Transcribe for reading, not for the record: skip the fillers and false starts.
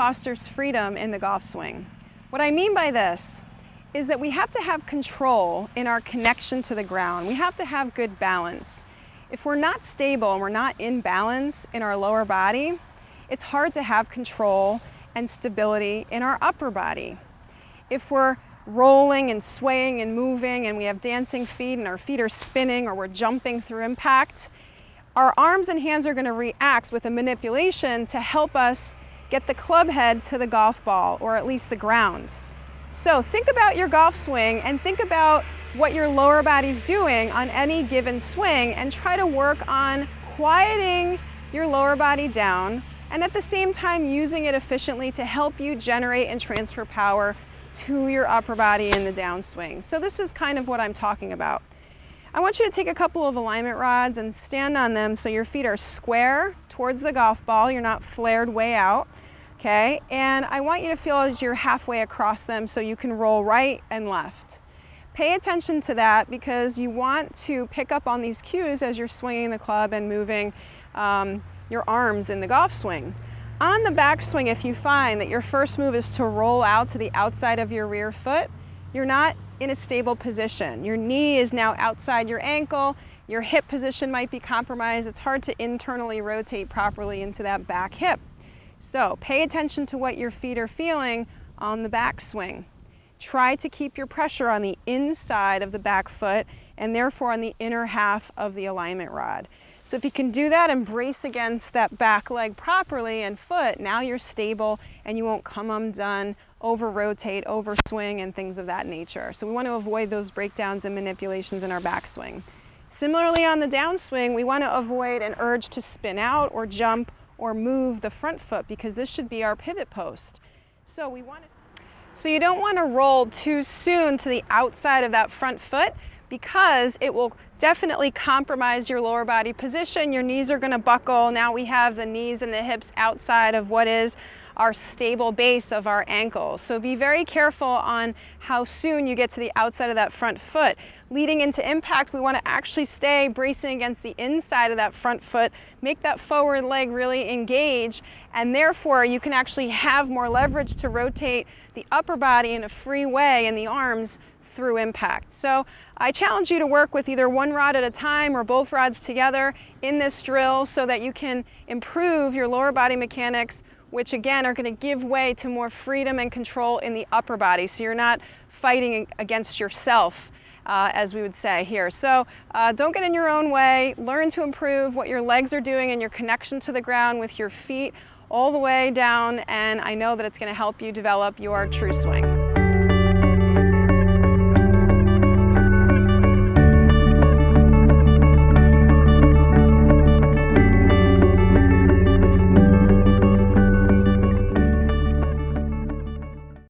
fosters freedom in the golf swing. What I mean by this is that we have to have control in our connection to the ground. We have to have good balance. If we're not stable and we're not in balance in our lower body, it's hard to have control and stability in our upper body. If we're rolling and swaying and moving and we have dancing feet and our feet are spinning or we're jumping through impact, our arms and hands are going to react with a manipulation to help us get the club head to the golf ball, or at least the ground. So think about your golf swing and think about what your lower body's doing on any given swing and try to work on quieting your lower body down and at the same time using it efficiently to help you generate and transfer power to your upper body in the downswing. So this is kind of what I'm talking about. I want you to take a couple of alignment rods and stand on them so your feet are square towards the golf ball. You're not flared way out, okay? And I want you to feel as you're halfway across them so you can roll right and left. Pay attention to that because you want to pick up on these cues as you're swinging the club and moving your arms in the golf swing. On the backswing, if you find that your first move is to roll out to the outside of your rear foot, you're not in a stable position. Your knee is now outside your ankle, your hip position might be compromised. It's hard to internally rotate properly into that back hip. So pay attention to what your feet are feeling on the backswing. Try to keep your pressure on the inside of the back foot and therefore on the inner half of the alignment rod. So if you can do that and brace against that back leg properly and foot, now you're stable and you won't come undone, over rotate, over swing, and things of that nature. So we want to avoid those breakdowns and manipulations in our backswing. Similarly on the downswing, we want to avoid an urge to spin out or jump or move the front foot because this should be our pivot post. So you don't want to roll too soon to the outside of that front foot because it will definitely compromise your lower body position. Your knees are going to buckle. Now we have the knees and the hips outside of what is our stable base of our ankles. So be very careful on how soon you get to the outside of that front foot. Leading into impact, we want to actually stay bracing against the inside of that front foot, make that forward leg really engage, and therefore you can actually have more leverage to rotate the upper body in a free way and the arms through impact. So I challenge you to work with either one rod at a time or both rods together in this drill so that you can improve your lower body mechanics, which again are going to give way to more freedom and control in the upper body. So you're not fighting against yourself, as we would say here. So don't get in your own way. Learn to improve what your legs are doing and your connection to the ground with your feet all the way down, and I know that it's going to help you develop your true swing.